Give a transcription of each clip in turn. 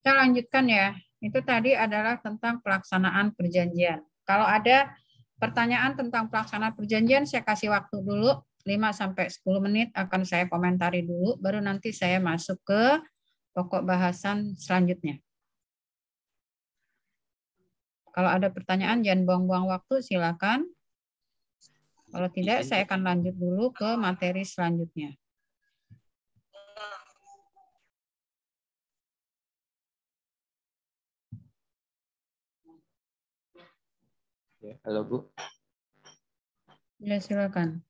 Kita lanjutkan ya. Itu tadi adalah tentang pelaksanaan perjanjian. Kalau ada pertanyaan tentang pelaksanaan perjanjian, saya kasih waktu dulu 5-10 menit akan saya komentari dulu, baru nanti saya masuk ke pokok bahasan selanjutnya. Kalau ada pertanyaan, jangan buang-buang waktu, silakan. Kalau tidak, saya akan lanjut dulu ke materi selanjutnya. Halo Bu. Ya, silakan.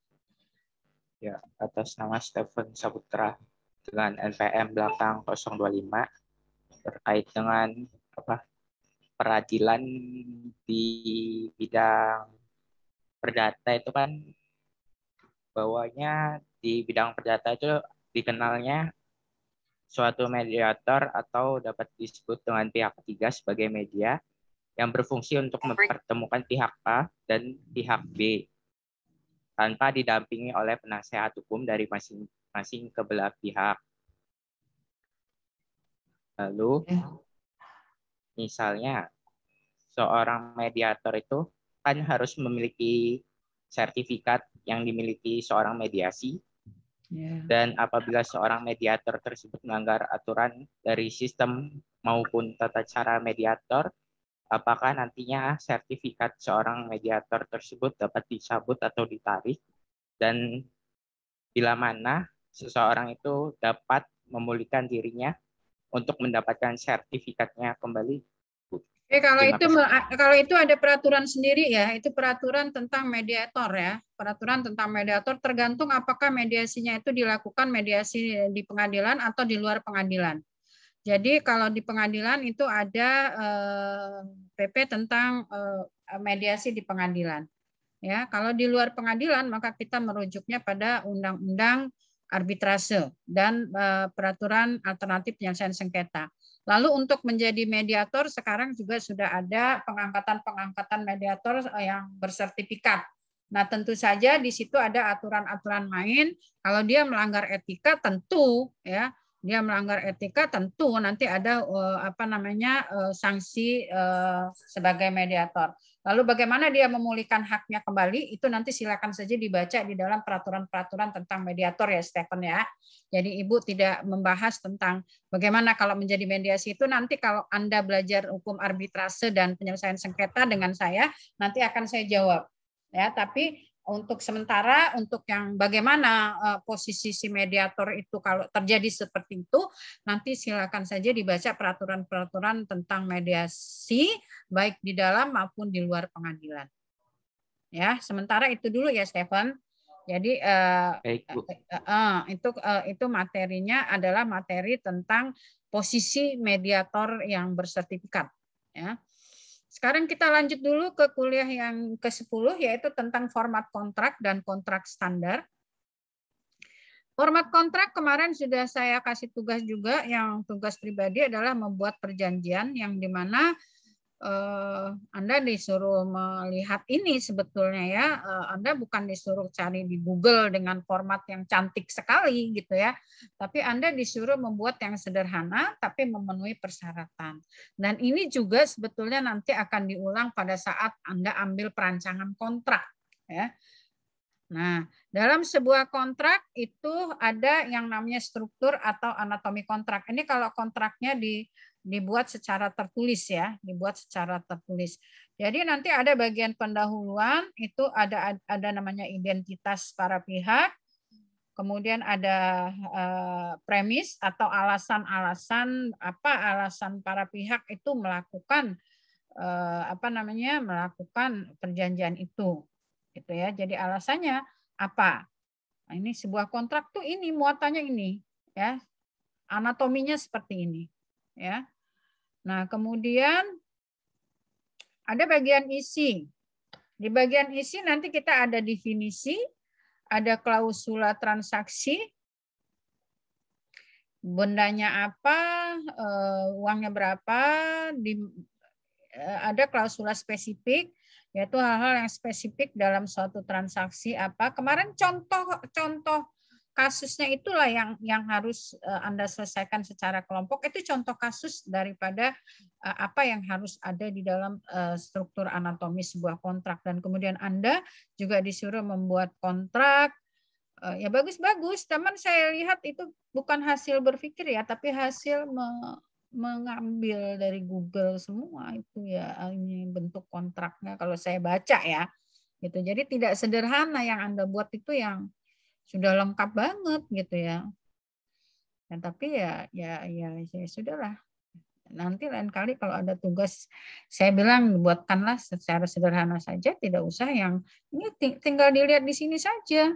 Ya, atas nama Stephen Saputra dengan NPM belakang 025 terkait dengan peradilan di bidang perdata itu kan bawahnya di bidang perdata itu dikenalnya suatu mediator atau dapat disebut dengan pihak ketiga sebagai media yang berfungsi untuk mempertemukan pihak A dan pihak B tanpa didampingi oleh penasehat hukum dari masing-masing kebelah pihak. Lalu, misalnya, seorang mediator itu kan harus memiliki sertifikat yang dimiliki seorang mediasi, dan apabila seorang mediator tersebut melanggar aturan dari sistem maupun tata cara mediator, apakah nantinya sertifikat seorang mediator tersebut dapat dicabut atau ditarik, dan bila mana seseorang itu dapat memulihkan dirinya untuk mendapatkan sertifikatnya kembali. Kalau itu ada peraturan sendiri ya, itu peraturan tentang mediator ya. Peraturan tentang mediator tergantung apakah mediasinya itu dilakukan mediasi di pengadilan atau di luar pengadilan. Jadi kalau di pengadilan itu ada PP tentang mediasi di pengadilan. Ya, kalau di luar pengadilan maka kita merujuknya pada undang-undang arbitrase dan peraturan alternatif penyelesaian sengketa. Lalu untuk menjadi mediator sekarang juga sudah ada pengangkatan mediator yang bersertifikat. Nah, tentu saja di situ ada aturan-aturan main. Kalau dia melanggar etika tentu ya, dia melanggar etika tentu nanti ada sanksi sebagai mediator. Lalu bagaimana dia memulihkan haknya kembali, itu nanti silakan saja dibaca di dalam peraturan-peraturan tentang mediator ya, Stephen ya. Jadi Ibu tidak membahas tentang bagaimana kalau menjadi mediasi itu, nanti kalau Anda belajar hukum arbitrase dan penyelesaian sengketa dengan saya, nanti akan saya jawab. Ya, tapi untuk sementara, untuk yang bagaimana posisi si mediator itu kalau terjadi seperti itu, nanti silakan saja dibaca peraturan-peraturan tentang mediasi, baik di dalam maupun di luar pengadilan. Ya, sementara itu dulu ya, Stephen. Jadi itu materinya adalah materi tentang posisi mediator yang bersertifikat. Ya. Sekarang kita lanjut dulu ke kuliah yang ke-10, yaitu tentang format kontrak dan kontrak standar. Format kontrak kemarin sudah saya kasih tugas juga, yang tugas pribadi adalah membuat perjanjian yang dimana Anda disuruh melihat ini sebetulnya ya, Anda bukan disuruh cari di Google dengan format yang cantik sekali gitu ya, tapi Anda disuruh membuat yang sederhana tapi memenuhi persyaratan. Dan ini juga sebetulnya nanti akan diulang pada saat Anda ambil perancangan kontrak ya. Nah, dalam sebuah kontrak itu ada yang namanya struktur atau anatomi kontrak. Ini kalau kontraknya dibuat secara tertulis ya, dibuat secara tertulis. Jadi nanti ada bagian pendahuluan, itu ada namanya identitas para pihak, kemudian ada premis atau alasan-alasan alasan para pihak itu melakukan melakukan perjanjian itu, gitu ya. Jadi alasannya apa? Nah, ini sebuah kontrak tuh ini muatannya ini, ya, anatominya seperti ini, ya. Nah, kemudian ada bagian isi. Di bagian isi nanti kita ada definisi, ada klausula transaksi, bendanya apa, uangnya berapa, ada klausula spesifik, yaitu hal-hal yang spesifik dalam suatu transaksi apa. Kemarin contoh kasusnya itulah yang harus Anda selesaikan secara kelompok. Itu contoh kasus daripada apa yang harus ada di dalam struktur anatomis sebuah kontrak. Dan kemudian Anda juga disuruh membuat kontrak. Ya bagus-bagus, teman saya lihat itu bukan hasil berpikir ya, tapi hasil mengambil dari Google semua itu ya, ini bentuk kontraknya kalau saya baca ya. Gitu. Jadi tidak sederhana yang Anda buat itu yang sudah lengkap banget gitu ya. Dan tapi ya sudahlah. Nanti lain kali kalau ada tugas saya bilang buatkanlah secara sederhana saja, tidak usah yang ini tinggal dilihat di sini saja.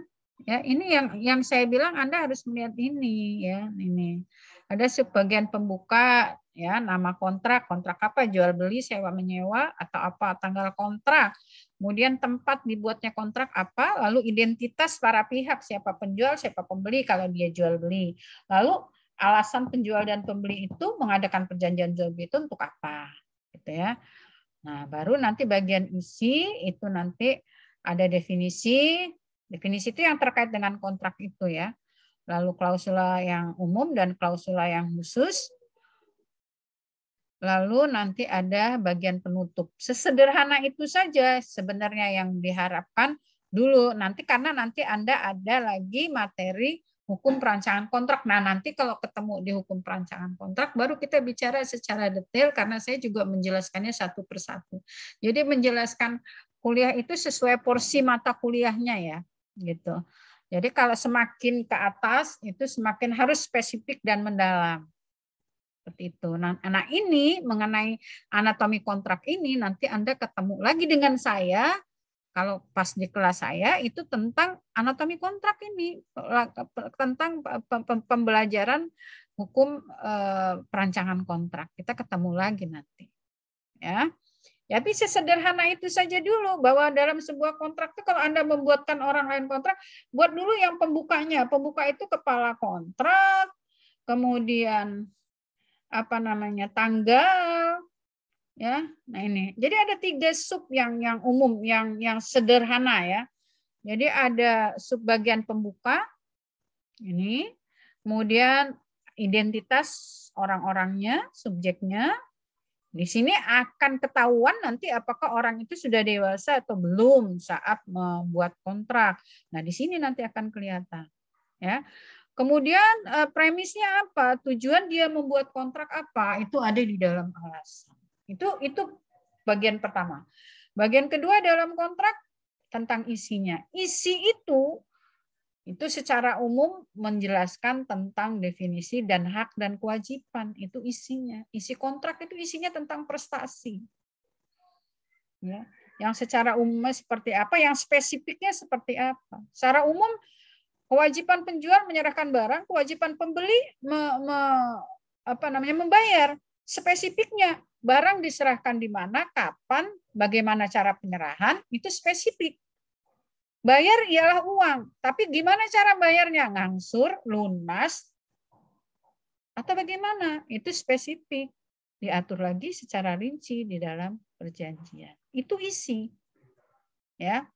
Ya, ini yang saya bilang Anda harus melihat ini ya, ini. Ada sebagian pembuka ya, nama kontrak apa, jual beli, sewa menyewa atau apa, tanggal kontrak. Kemudian tempat dibuatnya kontrak apa, lalu identitas para pihak, siapa penjual, siapa pembeli kalau dia jual beli. Lalu alasan penjual dan pembeli itu mengadakan perjanjian jual beli itu untuk apa, gitu ya. Nah, baru nanti bagian isi itu nanti ada definisi. Definisi itu yang terkait dengan kontrak itu ya. Lalu klausula yang umum dan klausula yang khusus. Lalu nanti ada bagian penutup. Sesederhana itu saja sebenarnya yang diharapkan dulu. Nanti karena nanti Anda ada lagi materi hukum perancangan kontrak. Nah, nanti kalau ketemu di hukum perancangan kontrak, baru kita bicara secara detail karena saya juga menjelaskannya satu persatu. Jadi menjelaskan kuliah itu sesuai porsi mata kuliahnya ya, gitu. Jadi kalau semakin ke atas itu semakin harus spesifik dan mendalam. Seperti itu. Nah, ini mengenai anatomi kontrak ini nanti Anda ketemu lagi dengan saya kalau pas di kelas saya itu tentang anatomi kontrak ini, tentang pembelajaran hukum perancangan kontrak. Kita ketemu lagi nanti. Ya. Tapi sesederhana itu saja dulu, bahwa dalam sebuah kontrak itu kalau Anda membuatkan orang lain kontrak, buat dulu yang pembukanya. Pembuka itu kepala kontrak, kemudian apa namanya, tanggal, ya. Nah ini. Jadi ada 3 sub yang umum, yang sederhana ya. Jadi ada sub bagian pembuka ini, kemudian identitas orang-orangnya, subjeknya. Di sini akan ketahuan nanti apakah orang itu sudah dewasa atau belum saat membuat kontrak. Nah, di sini nanti akan kelihatan. Ya. Kemudian premisnya apa? Tujuan dia membuat kontrak apa? Itu ada di dalam alasan. Itu bagian pertama. Bagian kedua dalam kontrak tentang isinya. Isi itu secara umum menjelaskan tentang definisi dan hak dan kewajiban. Itu isinya. Isi kontrak itu isinya tentang prestasi. Ya. Yang secara umumnya seperti apa, yang spesifiknya seperti apa. Secara umum kewajiban penjual menyerahkan barang, kewajiban pembeli membayar. Spesifiknya barang diserahkan di mana, kapan, bagaimana cara penyerahan, itu spesifik. Bayar ialah uang, tapi gimana cara bayarnya? Ngangsur, lunas, atau bagaimana? Itu spesifik. Diatur lagi secara rinci di dalam perjanjian. Itu isi. Ya.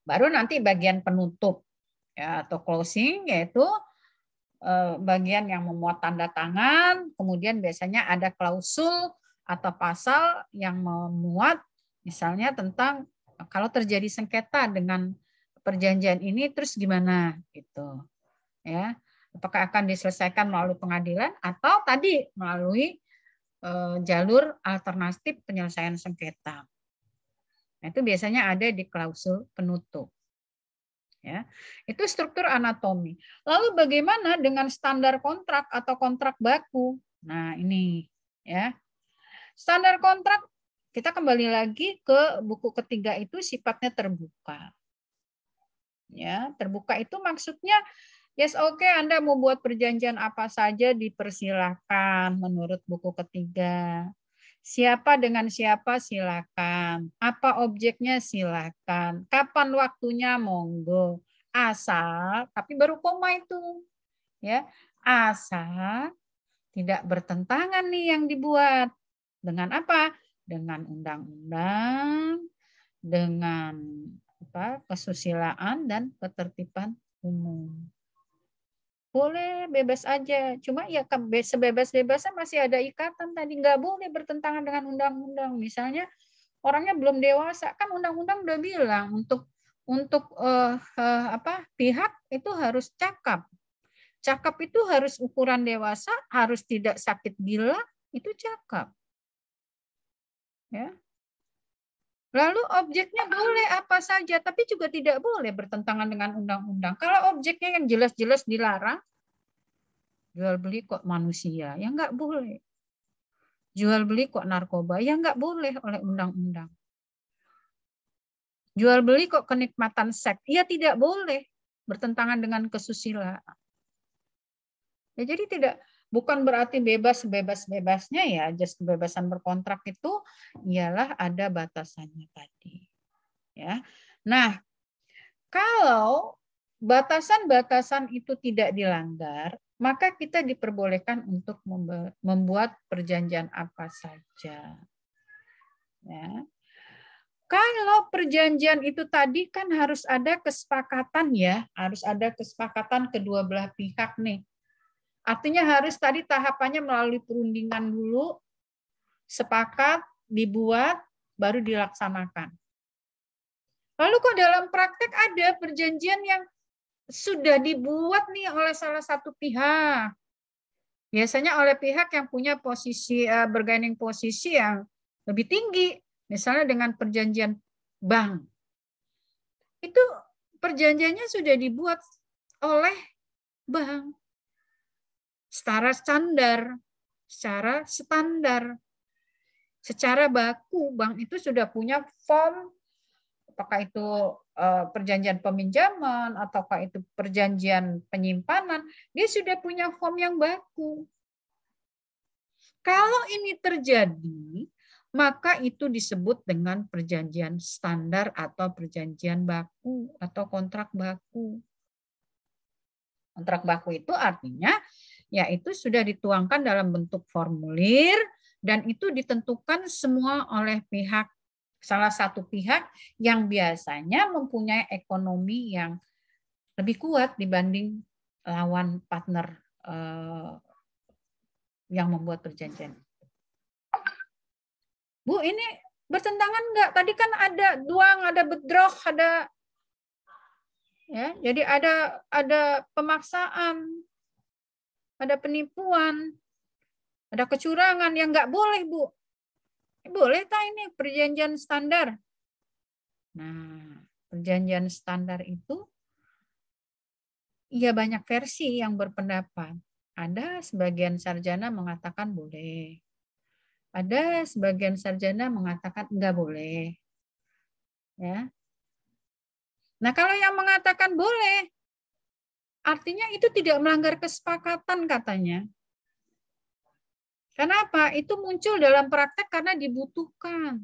Baru nanti bagian penutup ya, atau closing, yaitu bagian yang memuat tanda tangan, kemudian biasanya ada klausul atau pasal yang memuat misalnya tentang kalau terjadi sengketa dengan perjanjian ini terus gimana gitu. Ya. Apakah akan diselesaikan melalui pengadilan atau tadi melalui jalur alternatif penyelesaian sengketa. Nah, itu biasanya ada di klausul penutup. Ya, itu struktur anatomi. Lalu bagaimana dengan standar kontrak atau kontrak baku? Nah, ini ya. Standar kontrak kita kembali lagi ke buku ketiga itu sifatnya terbuka. Ya, terbuka itu maksudnya yes, oke, Anda mau buat perjanjian apa saja dipersilahkan menurut buku ketiga. Siapa dengan siapa silakan. Apa objeknya silakan. Kapan waktunya monggo. Asal, tapi baru koma itu. Ya, asal tidak bertentangan nih yang dibuat. Dengan apa? Dengan undang-undang, dengan kesusilaan dan ketertiban umum. Boleh, bebas aja. Cuma ya sebebas-bebasnya masih ada ikatan tadi. Nggak boleh bertentangan dengan undang-undang. Misalnya orangnya belum dewasa, kan undang-undang udah bilang untuk pihak itu harus cakap. Cakap itu harus ukuran dewasa, harus tidak sakit gila, itu cakap. Ya. Lalu objeknya boleh apa saja, tapi juga tidak boleh bertentangan dengan undang-undang. Kalau objeknya yang jelas-jelas dilarang, jual beli kok manusia, ya nggak boleh. Jual beli kok narkoba, ya nggak boleh oleh undang-undang. Jual beli kok kenikmatan seks, ya tidak boleh, bertentangan dengan kesusilaan. Ya, jadi bukan berarti bebas sebebas-bebasnya ya, just kebebasan berkontrak itu ialah ada batasannya tadi. Ya. Nah, kalau batasan-batasan itu tidak dilanggar, maka kita diperbolehkan untuk membuat perjanjian apa saja. Ya. Kalau perjanjian itu tadi kan harus ada kesepakatan ya, harus ada kesepakatan kedua belah pihak nih. Artinya harus tadi tahapannya melalui perundingan dulu, sepakat, dibuat, baru dilaksanakan. Lalu kok dalam praktek ada perjanjian yang sudah dibuat nih oleh salah satu pihak. Biasanya oleh pihak yang punya posisi bergaining posisi yang lebih tinggi, misalnya dengan perjanjian bank. Itu perjanjiannya sudah dibuat oleh bank. Secara standar. Secara baku, bank itu sudah punya form, apakah itu perjanjian peminjaman, ataukah itu perjanjian penyimpanan, dia sudah punya form yang baku. Kalau ini terjadi, maka itu disebut dengan perjanjian standar atau perjanjian baku atau kontrak baku. Kontrak baku itu artinya yaitu sudah dituangkan dalam bentuk formulir dan itu ditentukan semua oleh salah satu pihak yang biasanya mempunyai ekonomi yang lebih kuat dibanding lawan partner yang membuat perjanjian. Bu, ini bertentangan enggak? Tadi kan ada duang, ada bedroh, ada ya, jadi ada pemaksaan, ada penipuan, ada kecurangan yang enggak boleh, Bu. Boleh tak ini perjanjian standar? Nah, perjanjian standar itu ya banyak versi yang berpendapat. Ada sebagian sarjana mengatakan boleh. Ada sebagian sarjana mengatakan enggak boleh. Ya. Nah, kalau yang mengatakan boleh, artinya itu tidak melanggar kesepakatan katanya. Kenapa? Itu muncul dalam praktek karena dibutuhkan.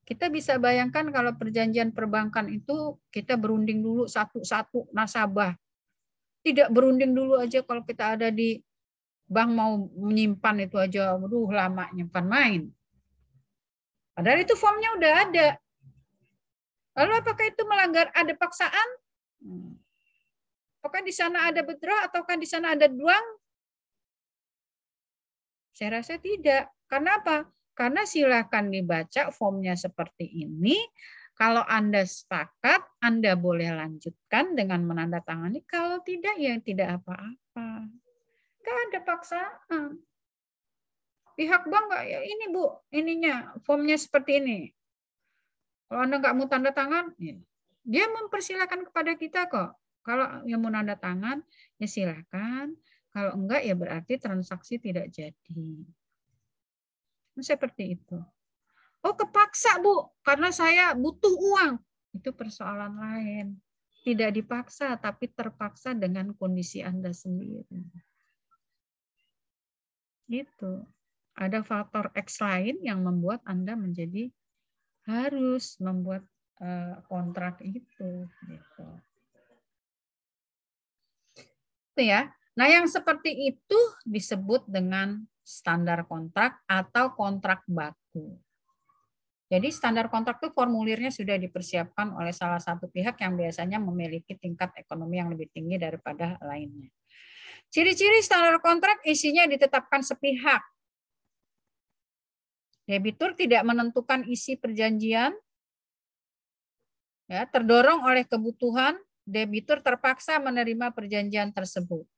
Kita bisa bayangkan kalau perjanjian perbankan itu kita berunding dulu satu-satu nasabah. Tidak berunding dulu aja kalau kita ada di bank mau menyimpan itu aja, lama nyimpan main. Padahal itu formnya udah ada. Lalu apakah itu melanggar ada paksaan? Apakah di sana ada bedroh ataukah di sana ada duang? Saya rasa tidak. Karena apa? Karena silakan dibaca formnya seperti ini. Kalau Anda sepakat, Anda boleh lanjutkan dengan menandatangani. Kalau tidak, ya tidak apa-apa. Nggak ada paksaan. Pihak bank nggak, ya ini Bu, ininya, formnya seperti ini. Kalau Anda nggak mau tanda tangan, ya, dia mempersilahkan kepada kita kok. Kalau yang mau tanda tangan, ya silakan. Kalau enggak, ya berarti transaksi tidak jadi. Seperti itu. Oh, kepaksa, Bu, karena saya butuh uang. Itu persoalan lain. Tidak dipaksa, tapi terpaksa dengan kondisi Anda sendiri. Gitu. Ada faktor X lain yang membuat Anda menjadi harus membuat kontrak itu. Gitu. Itu ya. Nah, yang seperti itu disebut dengan standar kontrak atau kontrak baku. Jadi standar kontrak itu formulirnya sudah dipersiapkan oleh salah satu pihak yang biasanya memiliki tingkat ekonomi yang lebih tinggi daripada lainnya. Ciri-ciri standar kontrak isinya ditetapkan sepihak. Debitur tidak menentukan isi perjanjian. Ya, terdorong oleh kebutuhan, debitur terpaksa menerima perjanjian tersebut.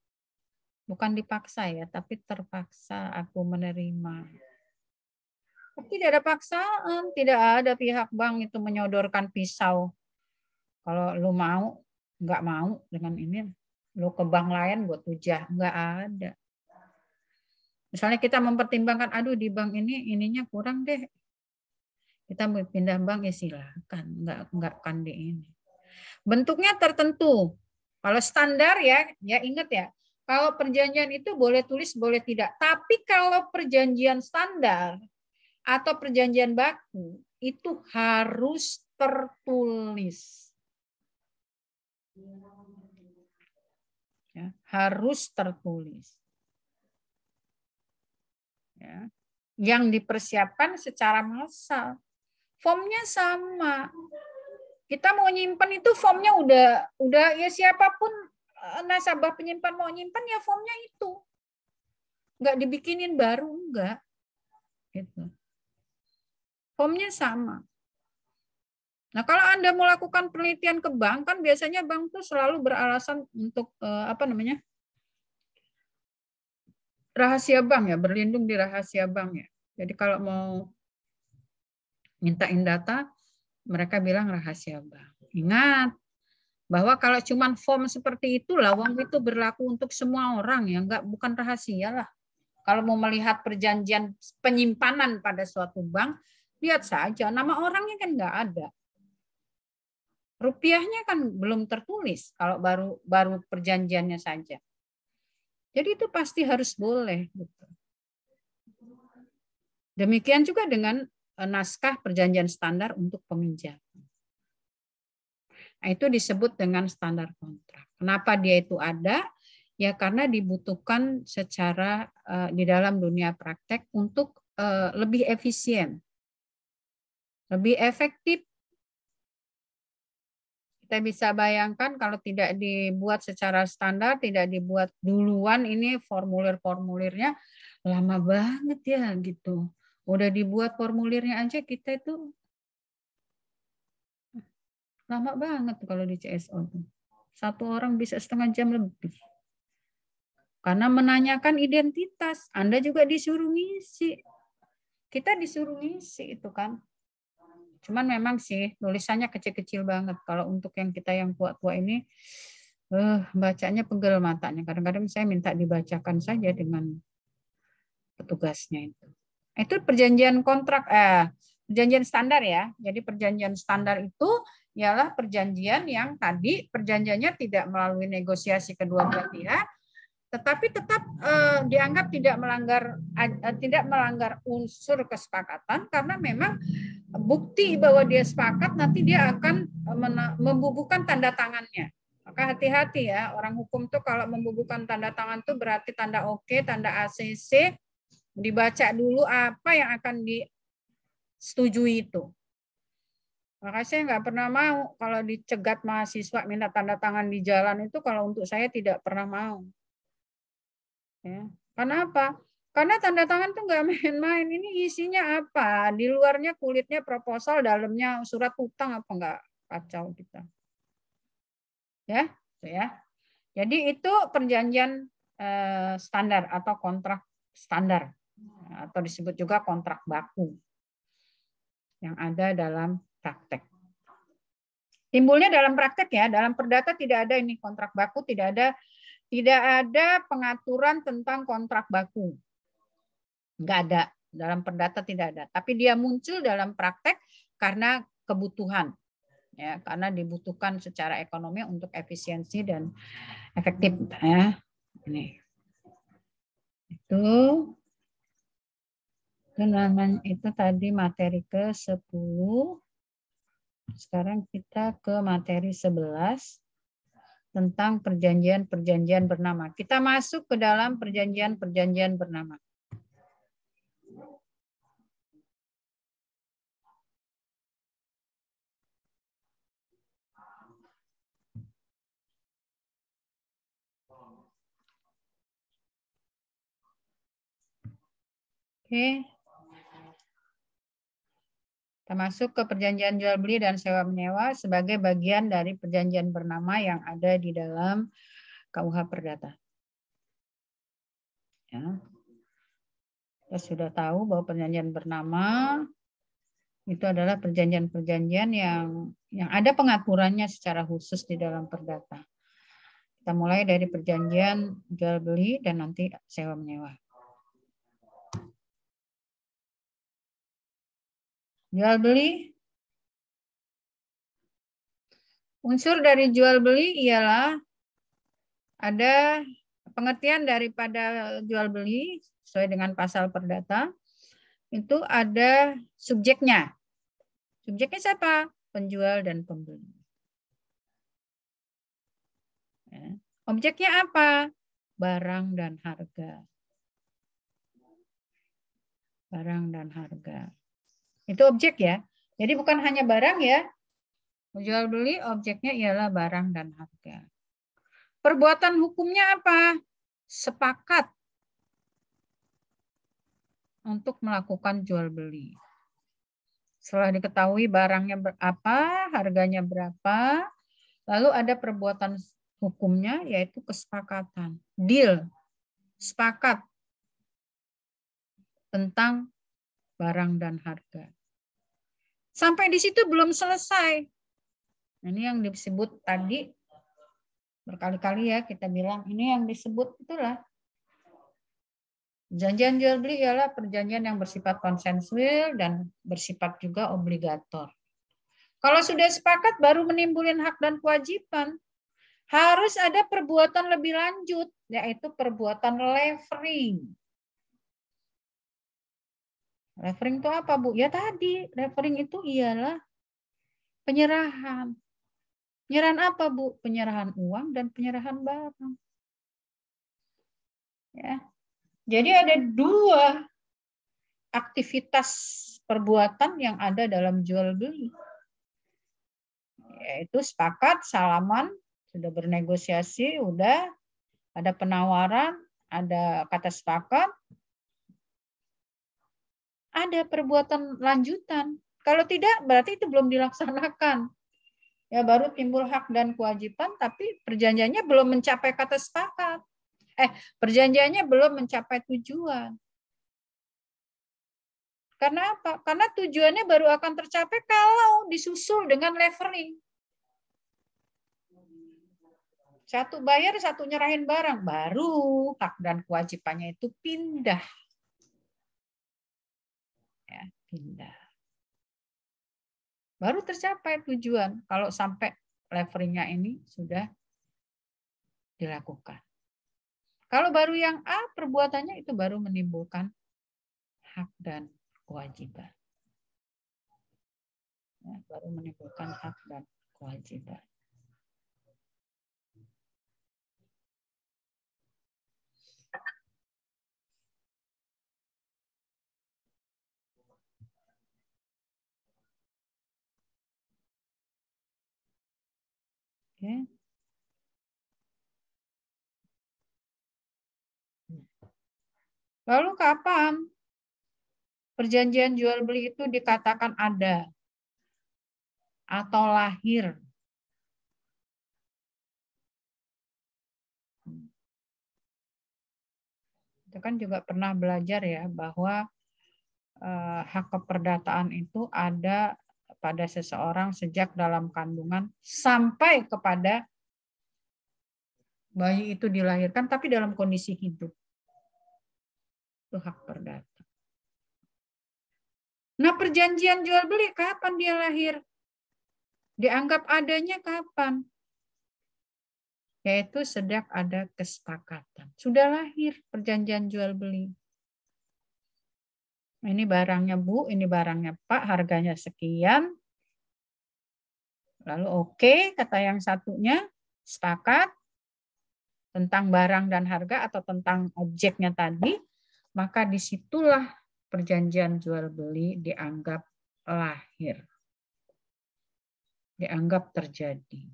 Bukan dipaksa ya, tapi terpaksa aku menerima. Tidak ada paksaan, tidak ada pihak bank itu menyodorkan pisau. Kalau lu mau, nggak mau dengan ini, lu ke bank lain buat tujah, nggak ada. Misalnya kita mempertimbangkan, aduh di bank ini ininya kurang deh, kita mau pindah bank ya silakan, nggak akan di ini. Bentuknya tertentu. Kalau standar ya ingat ya, kalau perjanjian itu boleh tulis, boleh tidak. Tapi kalau perjanjian standar atau perjanjian baku itu harus tertulis. Ya, harus tertulis. Ya. Yang dipersiapkan secara massal. Formnya sama. Kita mau nyimpan itu formnya udah ya siapapun nasabah penyimpan mau nyimpan ya formnya itu. Enggak dibikinin baru, enggak. Gitu. Formnya sama. Nah, kalau Anda melakukan penelitian ke bank, kan biasanya bank tuh selalu beralasan untuk rahasia bank ya, berlindung di rahasia bank ya. Jadi kalau mau mintain data, mereka bilang rahasia bank. Ingat bahwa kalau cuma form seperti itu, lawang itu berlaku untuk semua orang ya, bukan rahasia lah. Kalau mau melihat perjanjian penyimpanan pada suatu bank, lihat saja nama orangnya kan nggak ada. Rupiahnya kan belum tertulis kalau baru perjanjiannya saja. Jadi itu pasti harus boleh. Gitu. Demikian juga dengan naskah perjanjian standar untuk peminjam. Nah, itu disebut dengan standar kontrak. Kenapa dia itu ada? Ya karena dibutuhkan secara di dalam dunia praktek untuk lebih efisien, lebih efektif. Kita bisa bayangkan kalau tidak dibuat secara standar, tidak dibuat duluan ini formulir-formulirnya lama banget ya gitu. Udah dibuat formulirnya aja kita itu lama banget kalau di CSO. Satu orang bisa 1/2 jam lebih. Karena menanyakan identitas, Anda juga disuruh ngisi. Kita disuruh ngisi itu kan. Cuman memang sih tulisannya kecil-kecil banget. Kalau untuk yang kita yang tua-tua ini, bacanya pegel matanya. Kadang-kadang saya minta dibacakan saja dengan petugasnya itu. Itu perjanjian kontrak, perjanjian standar ya. Jadi perjanjian standar itu ialah perjanjian yang tadi perjanjiannya tidak melalui negosiasi kedua belah pihak, tetapi tetap dianggap tidak melanggar unsur kesepakatan karena memang bukti bahwa dia sepakat nanti dia akan membubuhkan tanda tangannya. Maka hati-hati ya, orang hukum tuh kalau membubuhkan tanda tangan tuh berarti tanda oke, tanda ACC, dibaca dulu apa yang akan disetujui itu. Maka saya nggak pernah mau kalau dicegat mahasiswa minta tanda tangan di jalan itu, kalau untuk saya tidak pernah mau. Ya. Karena apa? Karena tanda tangan tuh nggak main-main. Ini isinya apa? Di luarnya kulitnya proposal, dalamnya surat hutang apa nggak kacau kita. Ya, ya. Jadi itu perjanjian standar atau kontrak standar atau disebut juga kontrak baku yang ada dalam praktek. Timbulnya dalam praktek ya, dalam perdata tidak ada ini kontrak baku, tidak ada pengaturan tentang kontrak baku. Enggak ada. Dalam perdata tidak ada. Tapi dia muncul dalam praktek karena kebutuhan. Ya, karena dibutuhkan secara ekonomi untuk efisiensi dan efektif. Ya. Ini. Itu tadi materi ke-10. Sekarang kita ke materi 11. Tentang perjanjian-perjanjian bernama. Kita masuk ke dalam perjanjian-perjanjian bernama. Oke. Kita masuk ke perjanjian jual beli dan sewa menyewa sebagai bagian dari perjanjian bernama yang ada di dalam KUH Perdata. Ya. Kita sudah tahu bahwa perjanjian bernama itu adalah perjanjian-perjanjian yang ada pengaturannya secara khusus di dalam perdata. Kita mulai dari perjanjian jual beli dan nanti sewa menyewa. Jual beli. Unsur dari jual beli ialah ada pengertian daripada jual beli sesuai dengan pasal perdata. Itu ada subjeknya. Subjeknya siapa? Penjual dan pembeli. Ya. Objeknya apa? Barang dan harga. Barang dan harga. Itu objek ya. Jadi bukan hanya barang ya. Jual beli objeknya ialah barang dan harga. Perbuatan hukumnya apa? Sepakat untuk melakukan jual beli. Setelah diketahui barangnya berapa, harganya berapa, lalu ada perbuatan hukumnya yaitu kesepakatan. Deal. Sepakat tentang barang dan harga. Sampai di situ belum selesai. Ini yang disebut tadi berkali-kali ya kita bilang ini yang disebut itulah perjanjian jual beli ialah perjanjian yang bersifat konsensual dan bersifat juga obligator. Kalau sudah sepakat baru menimbulkan hak dan kewajiban. Harus ada perbuatan lebih lanjut yaitu perbuatan levering. Levering itu apa, Bu? Ya tadi, levering itu ialah penyerahan. Penyerahan apa, Bu? Penyerahan uang dan penyerahan barang. Ya. Jadi ada dua aktivitas perbuatan yang ada dalam jual beli. Yaitu sepakat, salaman, sudah bernegosiasi, udah ada penawaran, ada kata sepakat, ada perbuatan lanjutan. Kalau tidak, berarti itu belum dilaksanakan. Ya baru timbul hak dan kewajiban, tapi perjanjiannya belum mencapai kata sepakat. Perjanjiannya belum mencapai tujuan. Karena apa? Karena tujuannya baru akan tercapai kalau disusul dengan levering. Satu bayar, satu nyerahin barang, baru hak dan kewajibannya itu pindah. Ya, pindah. Baru tercapai tujuan kalau sampai leveringnya ini sudah dilakukan. Kalau baru yang A, perbuatannya itu baru menimbulkan hak dan kewajiban. Ya, baru menimbulkan hak dan kewajiban. Oke. Lalu kapan perjanjian jual beli itu dikatakan ada atau lahir? Kita kan juga pernah belajar ya bahwa hak keperdataan itu ada pada seseorang sejak dalam kandungan sampai kepada bayi itu dilahirkan tapi dalam kondisi hidup. Itu hak perdata. Nah, perjanjian jual beli kapan dia lahir? Dianggap adanya kapan? Yaitu sejak ada kesepakatan. Sudah lahir perjanjian jual beli. Ini barangnya Bu, ini barangnya Pak, harganya sekian. Lalu oke, kata yang satunya, sepakat tentang barang dan harga atau tentang objeknya tadi, maka disitulah perjanjian jual beli dianggap lahir. Dianggap terjadi.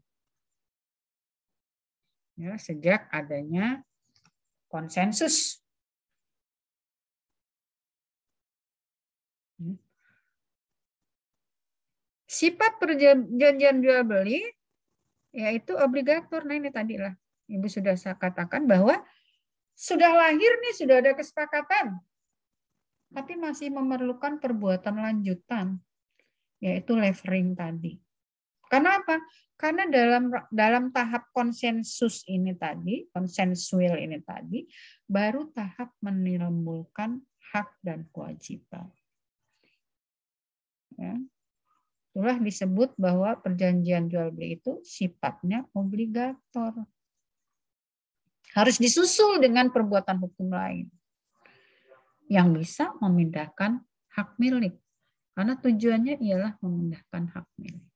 Ya, sejak adanya konsensus Sifat perjanjian jual beli yaitu obligator. Nah ini tadi lah Ibu sudah saya katakan bahwa sudah lahir nih, sudah ada kesepakatan, tapi masih memerlukan perbuatan lanjutan, yaitu levering tadi. Karena apa? Karena dalam tahap konsensus ini tadi, konsensual ini tadi, baru tahap menimbulkan hak dan kewajiban. Ya. Itulah disebut bahwa perjanjian jual beli itu sifatnya obligator. Harus disusul dengan perbuatan hukum lain yang bisa memindahkan hak milik. Karena tujuannya ialah memindahkan hak milik.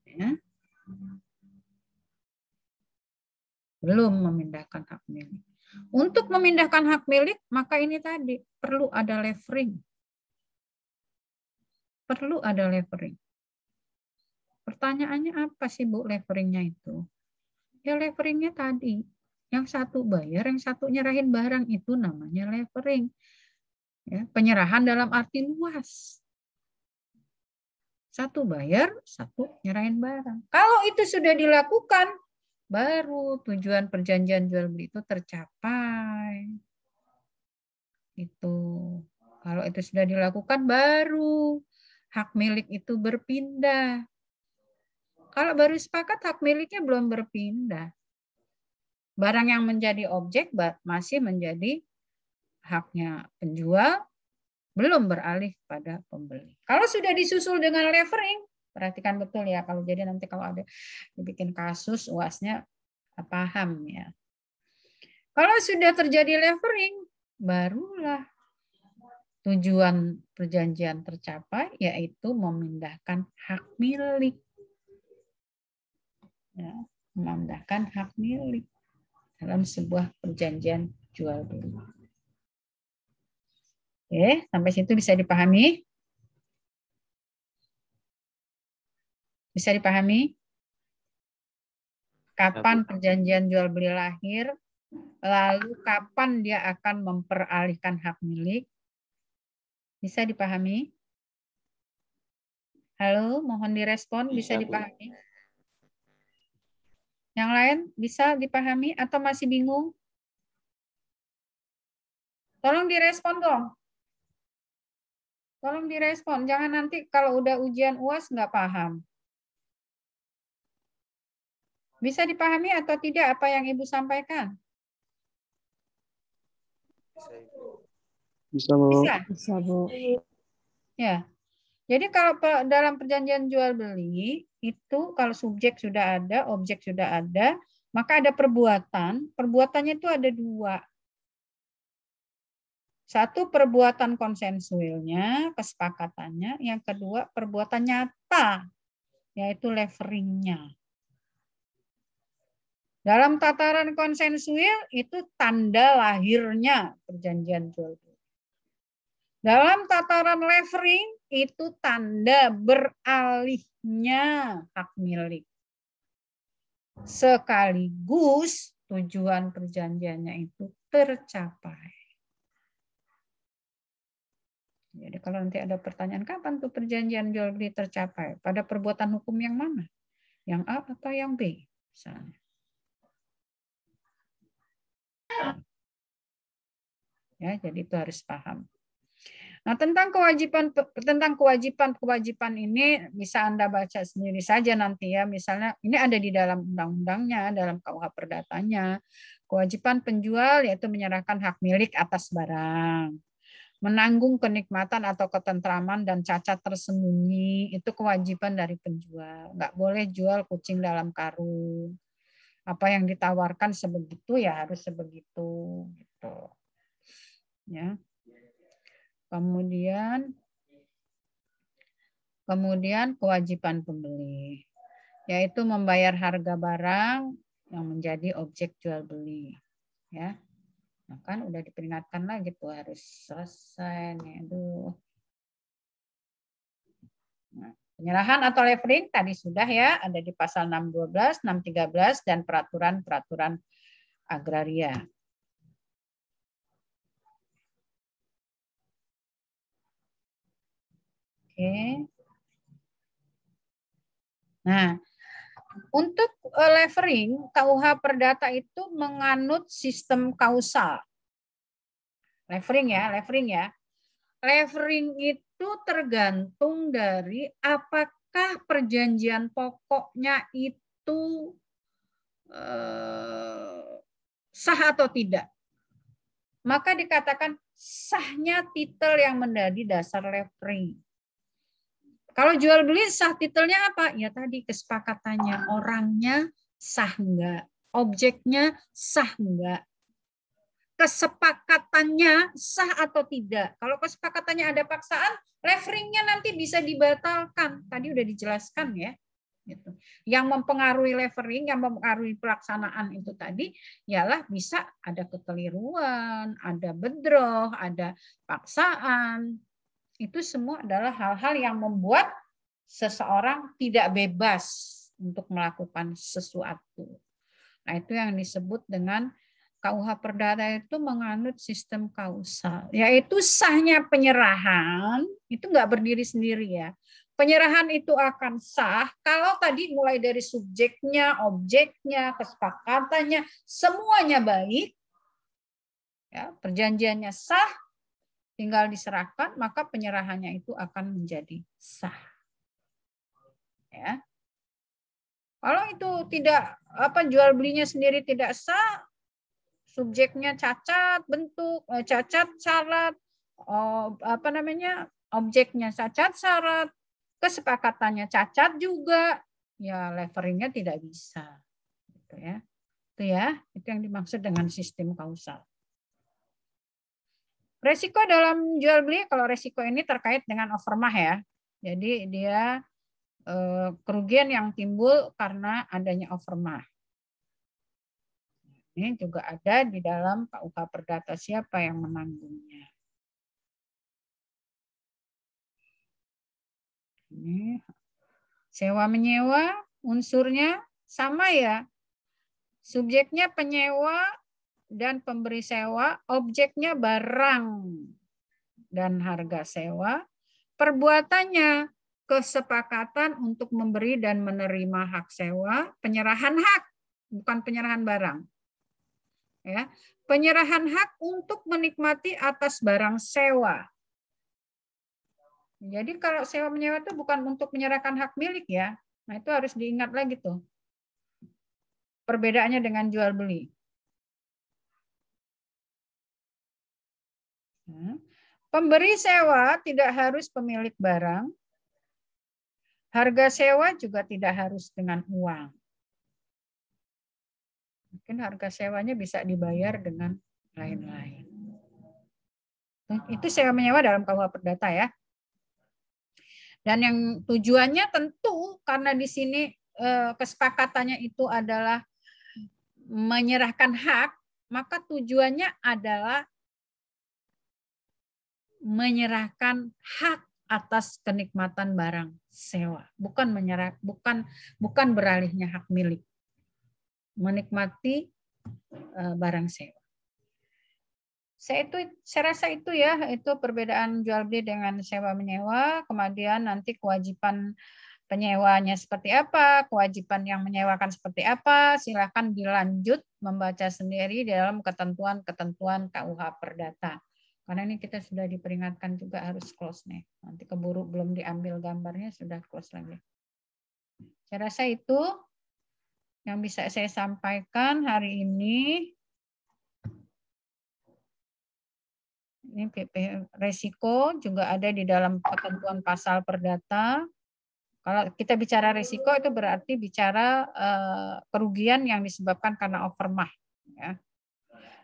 Ya. Belum memindahkan hak milik. Untuk memindahkan hak milik, maka ini tadi perlu ada levering. Perlu ada levering. Pertanyaannya apa sih Bu leveringnya itu? Ya leveringnya tadi, yang satu bayar, yang satu nyerahin barang, itu namanya levering. Ya, penyerahan dalam arti luas. Satu bayar, satu nyerahin barang. Kalau itu sudah dilakukan, baru tujuan perjanjian jual beli itu tercapai. Itu. Kalau itu sudah dilakukan, baru hak milik itu berpindah. Kalau baru sepakat, hak miliknya belum berpindah. Barang yang menjadi objek masih menjadi haknya penjual, belum beralih pada pembeli. Kalau sudah disusul dengan levering, perhatikan betul ya, kalau jadi nanti kalau ada dibikin kasus, UASnya paham ya. Kalau sudah terjadi levering, barulah tujuan perjanjian tercapai, yaitu memindahkan hak milik. Ya, memindahkan hak milik dalam sebuah perjanjian jual beli. Oke, sampai situ bisa dipahami? Bisa dipahami? Kapan perjanjian jual beli lahir? Lalu kapan dia akan memperalihkan hak milik? Bisa dipahami? Halo, mohon direspon. Bisa dipahami? Yang lain bisa dipahami atau masih bingung? Tolong direspon dong. Tolong direspon. Jangan nanti kalau udah ujian UAS nggak paham. Bisa dipahami atau tidak apa yang Ibu sampaikan? Bisa, Bu. Bisa? Bisa, Bu. Ya. Jadi kalau dalam perjanjian jual beli itu kalau subjek sudah ada, objek sudah ada, maka ada perbuatan. Perbuatannya itu ada dua. Satu perbuatan konsensualnya, kesepakatannya. Yang kedua perbuatan nyata, yaitu leveringnya. Dalam tataran konsensual itu tanda lahirnya perjanjian jual beli. Dalam tataran levering itu tanda beralihnya hak milik. Sekaligus tujuan perjanjiannya itu tercapai. Jadi kalau nanti ada pertanyaan kapan tuh perjanjian jual beli tercapai? Pada perbuatan hukum yang mana? Yang A atau yang B? Misalnya. Ya, jadi itu harus paham. Nah, tentang kewajiban ini bisa Anda baca sendiri saja nanti ya. Misalnya ini ada di dalam undang-undangnya, dalam KUH Perdatanya. Kewajiban penjual yaitu menyerahkan hak milik atas barang. Menanggung kenikmatan atau ketentraman dan cacat tersembunyi, itu kewajiban dari penjual. Nggak boleh jual kucing dalam karung. Apa yang ditawarkan sebegitu ya harus sebegitu. Gitu. Ya. Kemudian kewajiban pembeli, yaitu membayar harga barang yang menjadi objek jual beli. Ya. Nah, kan udah diperingatkan lagi tuh harus selesai nih. Aduh. Nah, penyerahan atau levering tadi sudah ya, ada di pasal 612, 613 dan peraturan-peraturan agraria. Oke. Nah, untuk levering, KUH Perdata itu menganut sistem kausal. Levering ya. Levering itu tergantung dari apakah perjanjian pokoknya itu sah atau tidak. Maka dikatakan sahnya titel yang menjadi dasar levering. Kalau jual beli sah titelnya apa? Ya tadi kesepakatannya, orangnya sah enggak, objeknya sah enggak, kesepakatannya sah atau tidak. Kalau kesepakatannya ada paksaan, leveringnya nanti bisa dibatalkan. Tadi udah dijelaskan ya. Gitu. Yang mempengaruhi levering, yang mempengaruhi pelaksanaan itu tadi, ialah bisa ada kekeliruan, ada bedroh, ada paksaan. Itu semua adalah hal-hal yang membuat seseorang tidak bebas untuk melakukan sesuatu. Nah, itu yang disebut dengan KUH Perdata itu menganut sistem kausal, yaitu sahnya penyerahan itu nggak berdiri sendiri ya. Penyerahan itu akan sah kalau tadi mulai dari subjeknya, objeknya, kesepakatannya, semuanya baik, ya, perjanjiannya sah, tinggal diserahkan, maka penyerahannya itu akan menjadi sah. Ya. Kalau itu tidak jual belinya sendiri tidak sah, subjeknya cacat bentuk, cacat syarat, objeknya cacat syarat, kesepakatannya cacat juga, ya leveringnya tidak bisa. Gitu ya. Itu yang dimaksud dengan sistem kausal. Resiko dalam jual beli, kalau resiko ini terkait dengan overmah ya. Jadi dia kerugian yang timbul karena adanya overmah. Ini juga ada di dalam KUH Perdata, siapa yang menanggungnya. Ini sewa menyewa, unsurnya sama ya. Subjeknya penyewa dan pemberi sewa, objeknya barang dan harga sewa, perbuatannya kesepakatan untuk memberi dan menerima hak sewa, penyerahan hak, bukan penyerahan barang. Ya, penyerahan hak untuk menikmati atas barang sewa. Jadi kalau sewa menyewa itu bukan untuk menyerahkan hak milik ya. Nah, itu harus diingat lagi tuh. Perbedaannya dengan jual beli. Pemberi sewa tidak harus pemilik barang. Harga sewa juga tidak harus dengan uang. Mungkin harga sewanya bisa dibayar dengan lain-lain. Itu sewa menyewa dalam KUH Perdata ya. Dan yang tujuannya tentu karena di sini kesepakatannya itu adalah menyerahkan hak, maka tujuannya adalah menyerahkan hak atas kenikmatan barang sewa, bukan beralihnya hak milik, menikmati barang sewa. Saya rasa itu ya, itu perbedaan jual beli dengan sewa menyewa. Kemudian nanti kewajiban penyewanya seperti apa, kewajiban yang menyewakan seperti apa, silakan dilanjut membaca sendiri dalam ketentuan-ketentuan KUH Perdata. Karena ini kita sudah diperingatkan juga harus close nih. Nanti keburu belum diambil gambarnya sudah close lagi. Saya rasa itu yang bisa saya sampaikan hari ini. Ini PP resiko juga ada di dalam ketentuan pasal perdata. Kalau kita bicara resiko itu berarti bicara kerugian yang disebabkan karena overmah. Ya.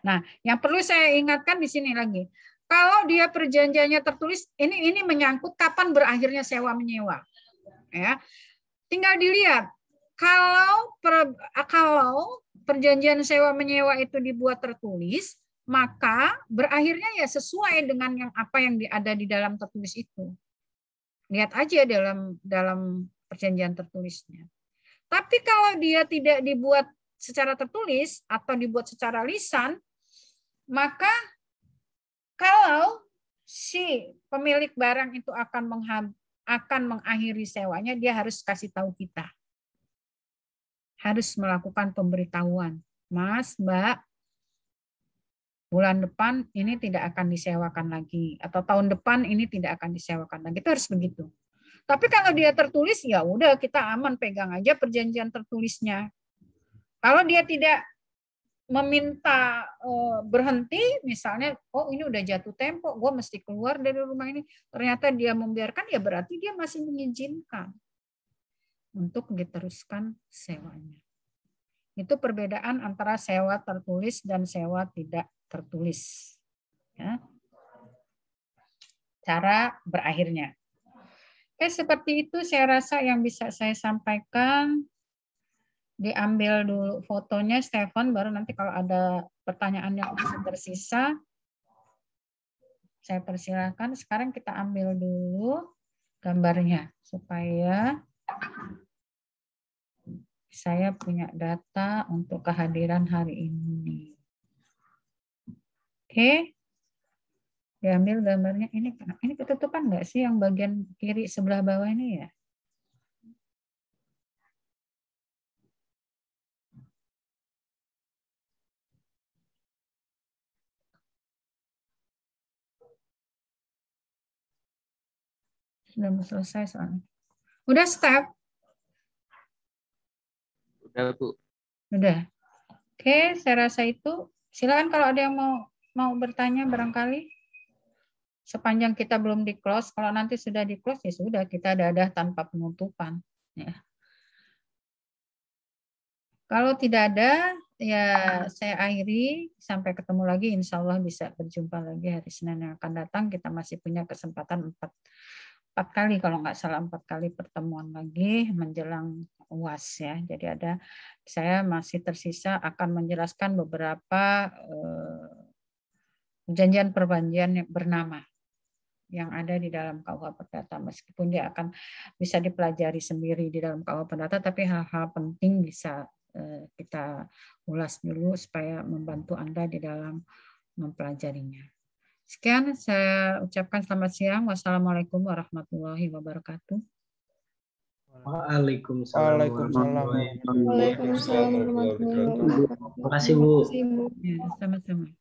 Nah, yang perlu saya ingatkan di sini lagi. Kalau dia perjanjiannya tertulis, ini menyangkut kapan berakhirnya sewa menyewa. Ya, tinggal dilihat. Kalau perjanjian sewa menyewa itu dibuat tertulis, maka berakhirnya ya sesuai dengan apa yang ada di dalam tertulis itu. Lihat aja dalam perjanjian tertulisnya. Tapi kalau dia tidak dibuat secara tertulis atau dibuat secara lisan, maka kalau si pemilik barang itu akan akan mengakhiri sewanya, dia harus kasih tahu kita. Harus melakukan pemberitahuan. Mas, Mbak, bulan depan ini tidak akan disewakan lagi. Atau tahun depan ini tidak akan disewakan lagi. Itu harus begitu. Tapi kalau dia tertulis, ya udah kita aman, pegang aja perjanjian tertulisnya. Kalau dia tidak meminta berhenti, misalnya, oh ini udah jatuh tempo, gue mesti keluar dari rumah ini. Ternyata dia membiarkan, ya berarti dia masih mengizinkan untuk diteruskan sewanya. Itu perbedaan antara sewa tertulis dan sewa tidak tertulis. Ya. Cara berakhirnya. Oke, seperti itu saya rasa yang bisa saya sampaikan. Diambil dulu fotonya, Stefan, baru nanti kalau ada pertanyaan yang masih tersisa, saya persilahkan. Sekarang kita ambil dulu gambarnya, supaya saya punya data untuk kehadiran hari ini. Oke. Diambil gambarnya. Ini ketutupan nggak sih yang bagian kiri sebelah bawah ini ya? Sudah selesai soalnya. Udah, Step? Udah, Bu. Udah. Oke, saya rasa itu. Silakan kalau ada yang mau bertanya barangkali. Sepanjang kita belum di-close, kalau nanti sudah di-close, ya sudah, kita dadah tanpa penutupan. Ya. Kalau tidak ada, ya saya akhiri. Sampai ketemu lagi, insya Allah bisa berjumpa lagi hari Senin yang akan datang. Kita masih punya kesempatan 4 kali, kalau nggak salah 4 kali pertemuan lagi menjelang UAS ya. Jadi saya masih tersisa akan menjelaskan beberapa perjanjian yang bernama yang ada di dalam KUH Perdata, meskipun dia akan bisa dipelajari sendiri di dalam KUH Perdata, tapi hal-hal penting bisa kita ulas dulu supaya membantu Anda di dalam mempelajarinya. Sekian saya ucapkan selamat siang. Wassalamualaikum warahmatullahi wabarakatuh. Waalaikumsalam warahmatullahi wabarakatuh. Waalaikumsalam warahmatullahi wabarakatuh. Terima kasih, Bu. Ya, sama-sama.